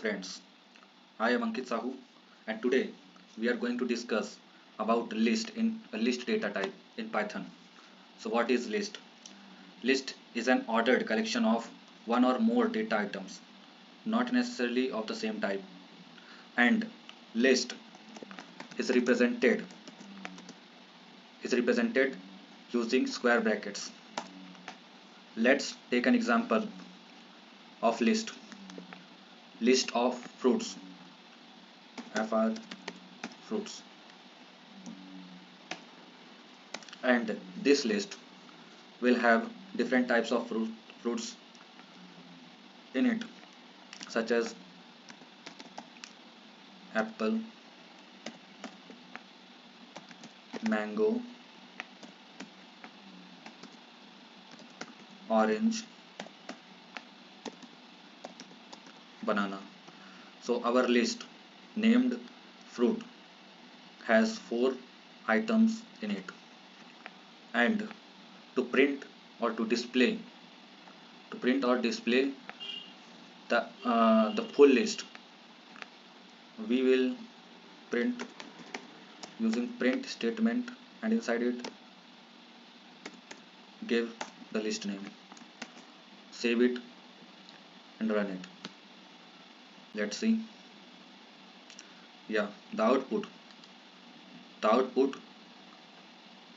friends, I am Ankit Sahu and today we are going to discuss about list in a list data type in Python. So what is list? List is an ordered collection of one or more data items, not necessarily of the same type. And list is represented using square brackets. Let's take an example of list. List of fruits. FR fruits. And this list will have different types of fruits in it, such as apple, mango, orange, banana. So our list named fruit has 4 items in it, and to print or display the full list, we will print using print statement, and inside it give the list name, save it and run it. Let's see. Yeah, the output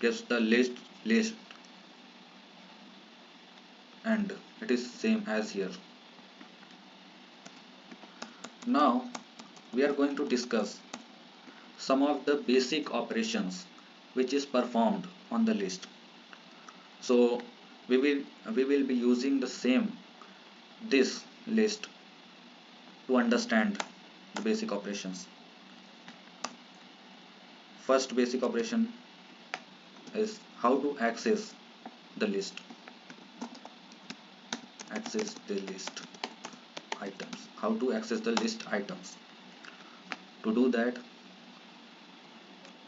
gives the list, and it is same as here. Now we are going to discuss some of the basic operations which is performed on the list. So we will be using the same this list to understand the basic operations. First basic operation is how to access the list. Access the list items. How to access the list items. To do that,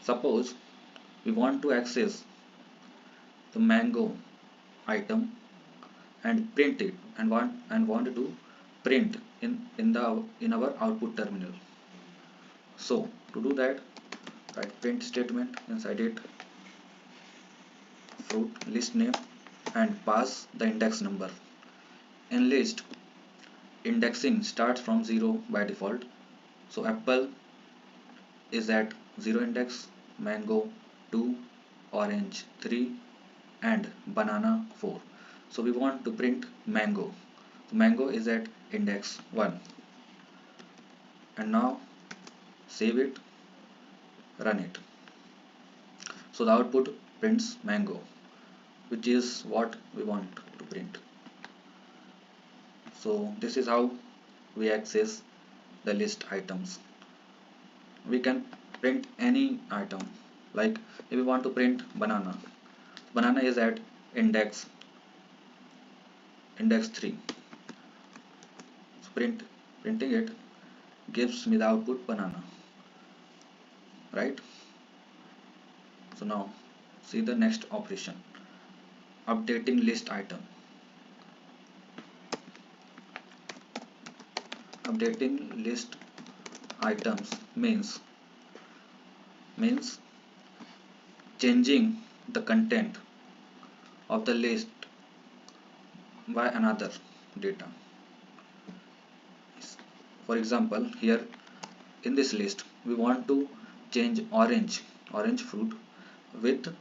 suppose we want to access the mango item and print it, and want to print in our output terminal. So to do that, write print statement, inside it fruit list name and pass the index number. In list, indexing starts from 0 by default. So apple is at 0 index, mango 2, orange 3 and banana 4. So we want to print mango. So mango is at index 1. And now save it, run it. So the output prints mango, which is what we want to print. So this is how we access the list items. We can print any item, like if we want to print banana is at index 3. So printing it gives me the output banana, right? So now see the next operation, updating list item. Updating list items means changing the content of the list by another data. For example, here in this list we want to change orange fruit with,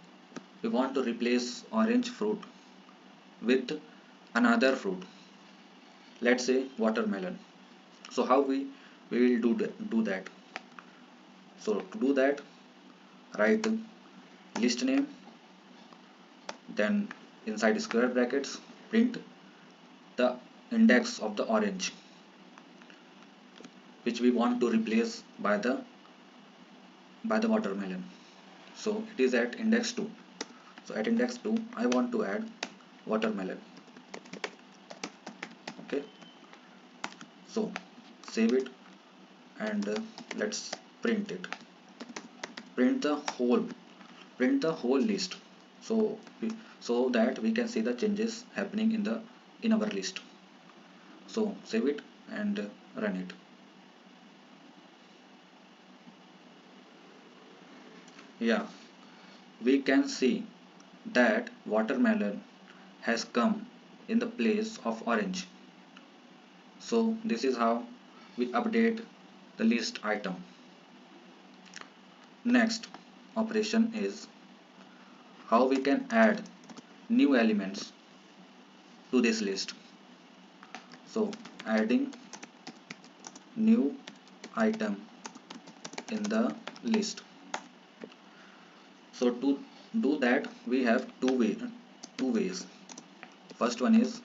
we want to replace orange fruit with another fruit, let's say watermelon. So how we will do that? So to do that, write list name, then inside square brackets print the index of the orange which we want to replace by the watermelon. So it is at index 2. So at index 2 I want to add watermelon. Okay, so save it and let's print it. Print the whole list, so that we can see the changes happening in our list. So save it and run it. Yeah, we can see that watermelon has come in the place of orange. So this is how we update the list item. Next operation is how we can add new elements to this list. So adding new item in the list. So to do that we have two ways. First one is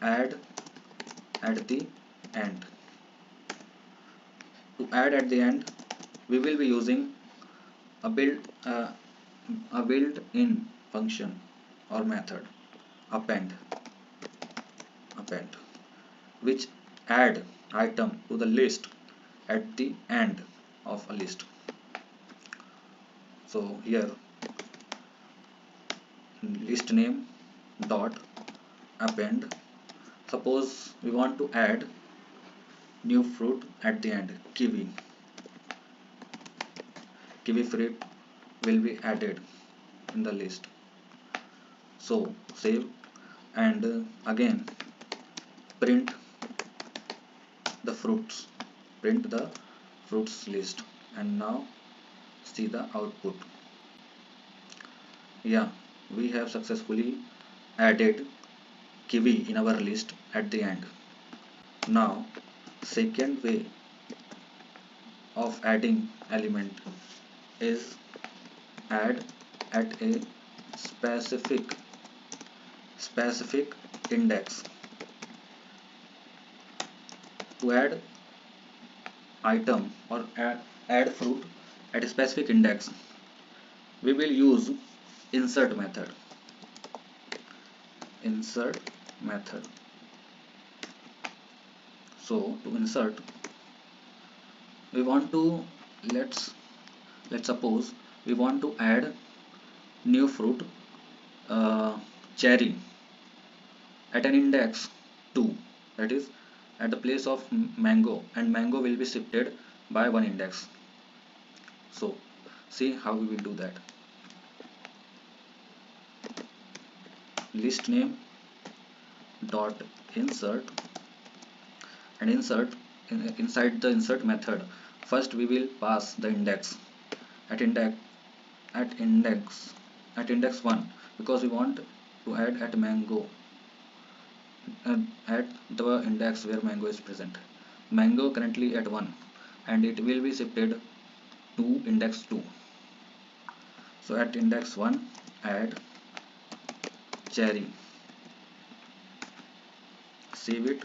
add at the end. To add at the end we will be using a built-in function or method append append which add item to the list at the end of a list. So here list name dot append. Suppose we want to add new fruit at the end, kiwi fruit will be added in the list. So save and again print the fruits print the fruits list, and now see the output. Yeah, we have successfully added kiwi in our list at the end. Now second way of adding element is add at a specific index. To add item or add fruit at a specific index we will use insert method. So to insert we want to let's suppose we want to add new fruit, cherry, at an index 2, that is at the place of mango, and mango will be shifted by one index. So see how we will do that. List name dot insert, and inside the insert method first we will pass the index at index at index at index 1, because we want to add at mango, at the index where mango is present. Mango currently at 1 and it will be shifted to index 2. So at index 1 add cherry, save it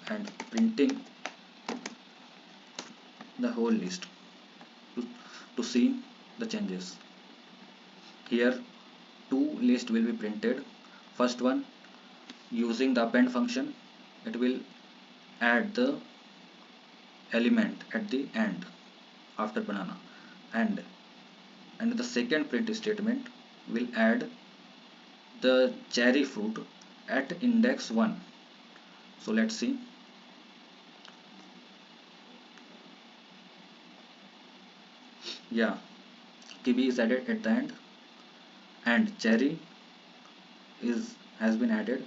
and printing the whole list to see the changes. Here two lists will be printed. First one, using the append function, it will add the element at the end after banana, and the second print statement will add the cherry fruit at index 1. So let's see. Yeah, kiwi is added at the end and cherry has been added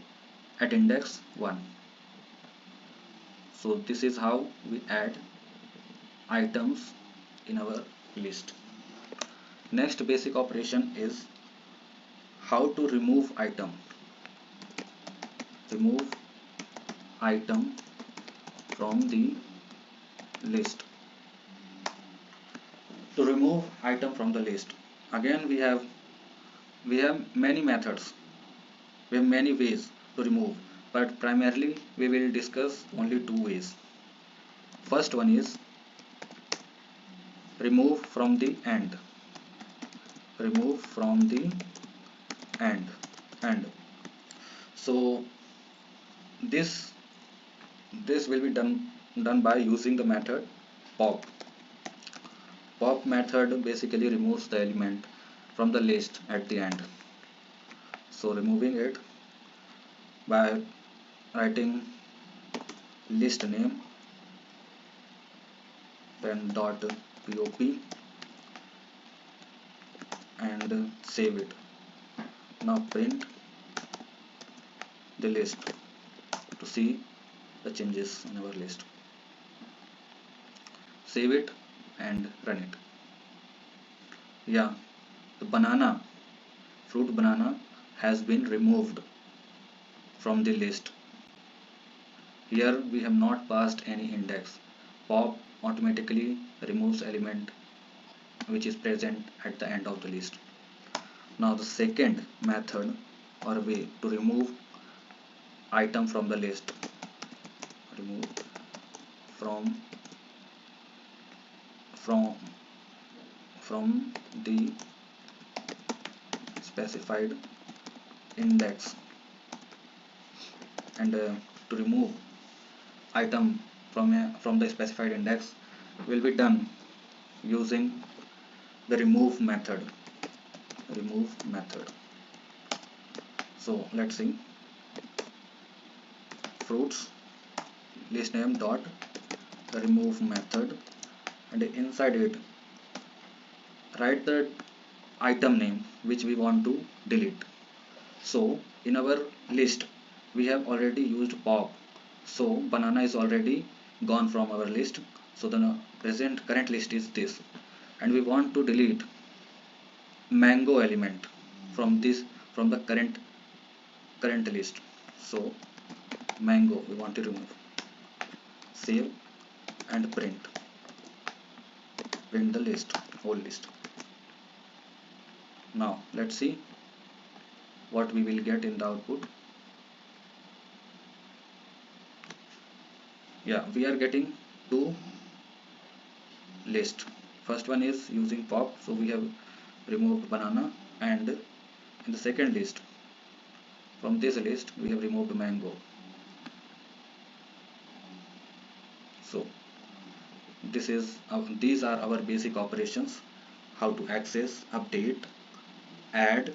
at index 1. So this is how we add items in our list. Next basic operation is how to remove item. Remove item from the list. To remove item from the list, again we have many methods, we have many ways to remove, but primarily we will discuss only two ways. First one is remove from the end. Remove from the end. So this will be done by using the method pop. Pop method basically removes the element from the list at the end. So removing it by writing list name, then dot pop, and save it. Now print the list to see the changes in our list. Save it and run it. Yeah, the fruit banana has been removed from the list. Here we have not passed any index. Pop automatically removes element which is present at the end of the list. Now the second method or way to remove item from the list. Remove from from from the specified index, and to remove item from the specified index will be done using the remove method. So let's see, fruits list name dot remove method, and inside it write the item name which we want to delete. So in our list we have already used pop, so banana is already gone from our list. So the current list is this, and we want to delete mango element from the current list. So mango we want to remove. Save and print the whole list. Now let's see what we will get in the output. Yeah, we are getting two lists. First one is using pop, so we have removed banana, and in the second list, from this list we have removed mango. So these are our basic operations, how to access, update, add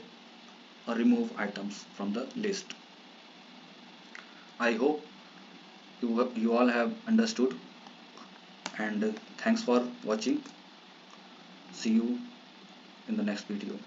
or remove items from the list. I hope you all have understood, and thanks for watching. See you in the next video.